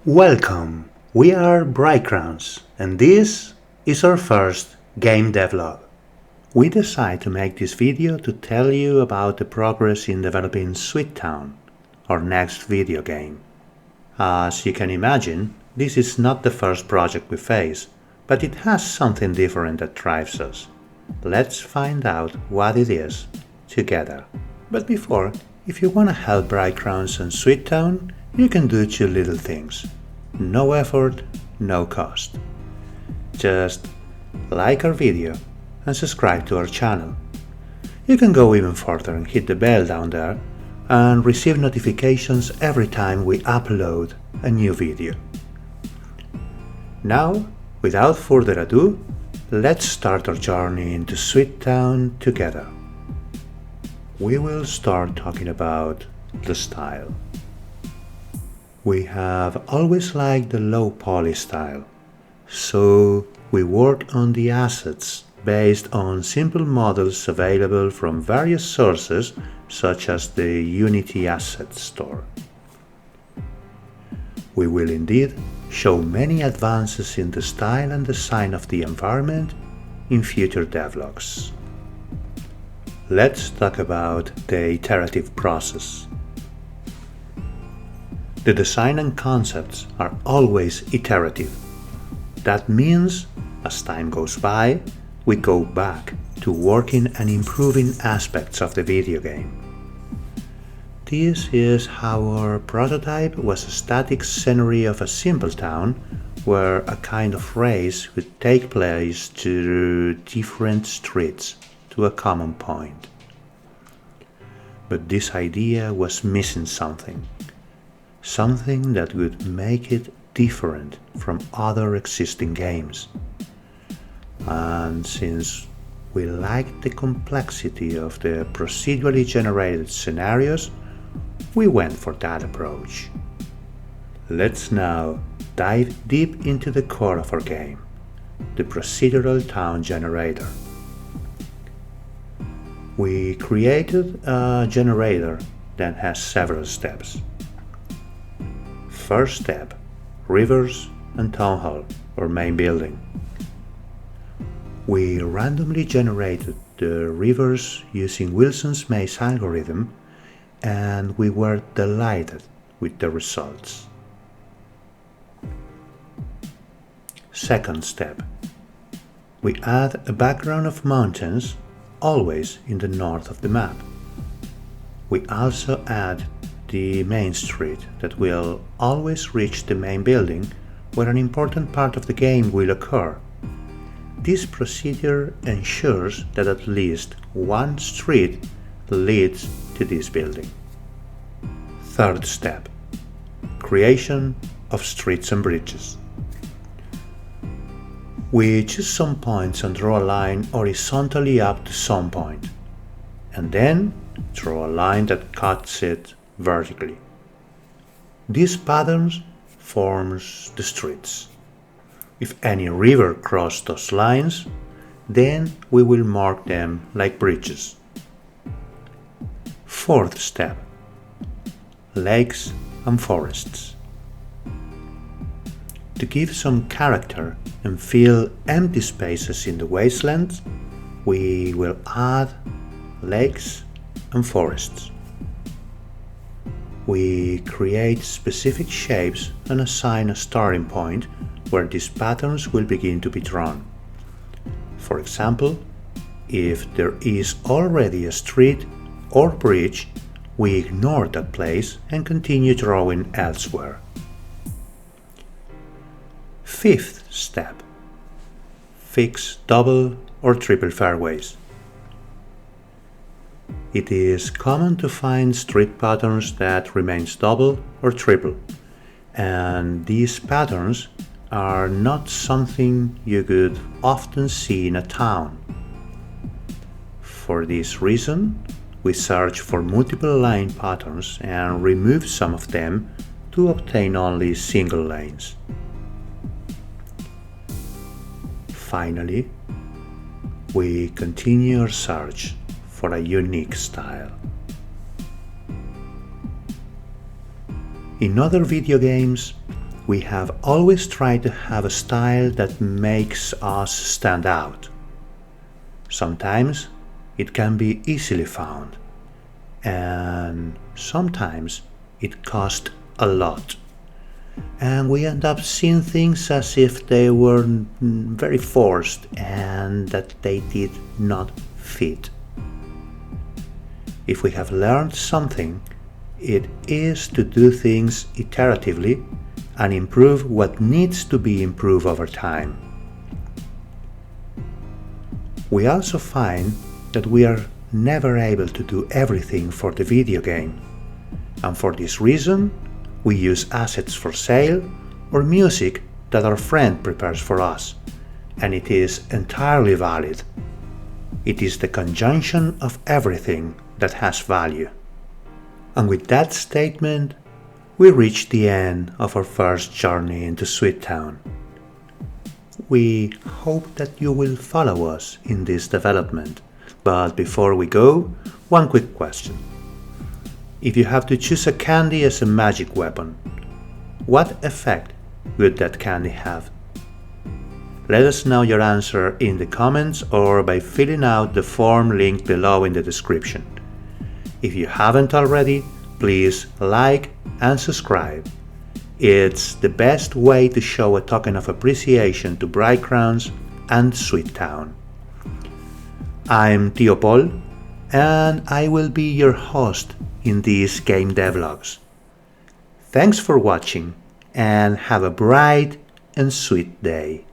Welcome! We are Brightgrounds, and this is our first game devlog. We decided to make this video to tell you about the progress in developing Sweet Town, our next video game. As you can imagine, this is not the first project we face, but it has something different that drives us. Let's find out what it is together. But before, if you want to help Brightgrounds and Sweet Town, you can do two little things. No effort, no cost. Just like our video and subscribe to our channel. You can go even further and hit the bell down there and receive notifications every time we upload a new video. Now, without further ado, let's start our journey into Sweet Town together. We will start talking about the style. We have always liked the low poly style, so we worked on the assets based on simple models available from various sources such as the Unity Asset Store. We will indeed show many advances in the style and design of the environment in future devlogs. Let's talk about the iterative process. The design and concepts are always iterative. That means, as time goes by, we go back to working and improving aspects of the video game. This is how our prototype was a static scenery of a simple town where a kind of race would take place through different streets to a common point. But this idea was missing something that would make it different from other existing games. And since we liked the complexity of the procedurally generated scenarios, we went for that approach. Let's now dive deep into the core of our game, the procedural town generator. We created a generator that has several steps. First step, rivers and town hall, or main building. We randomly generated the rivers using Wilson's maze algorithm, and we were delighted with the results. Second step, we add a background of mountains, always in the north of the map. We also add the main street that will always reach the main building where an important part of the game will occur. This procedure ensures that at least one street leads to this building. Third step, creation of streets and bridges. We choose some points and draw a line horizontally up to some point, and then draw a line that cuts it vertically. These patterns forms the streets. If any river crosses those lines, then we will mark them like bridges. Fourth step, lakes and forests. To give some character and fill empty spaces in the wastelands, we will add lakes and forests. We create specific shapes and assign a starting point where these patterns will begin to be drawn. For example, if there is already a street or bridge, we ignore that place and continue drawing elsewhere. Fifth step, fix double or triple fairways. It is common to find street patterns that remains double or triple, and these patterns are not something you could often see in a town. For this reason, we search for multiple line patterns and remove some of them to obtain only single lanes. Finally, we continue our search for a unique style. In other video games, we have always tried to have a style that makes us stand out. Sometimes it can be easily found, and sometimes it costs a lot. And we end up seeing things as if they were very forced and that they did not fit. If we have learned something, it is to do things iteratively and improve what needs to be improved over time. We also find that we are never able to do everything for the video game, and for this reason, we use assets for sale or music that our friend prepares for us, and it is entirely valid. It is the conjunction of everything that has value. And with that statement, we reach the end of our first journey into Sweet Town. We hope that you will follow us in this development, but before we go, one quick question. If you have to choose a candy as a magic weapon, what effect would that candy have? Let us know your answer in the comments or by filling out the form linked below in the description. If you haven't already, please like and subscribe. It's the best way to show a token of appreciation to Bright and Sweet Town. I'm Tío Pol, and I will be your host in these game devlogs. Thanks for watching, and have a bright and sweet day.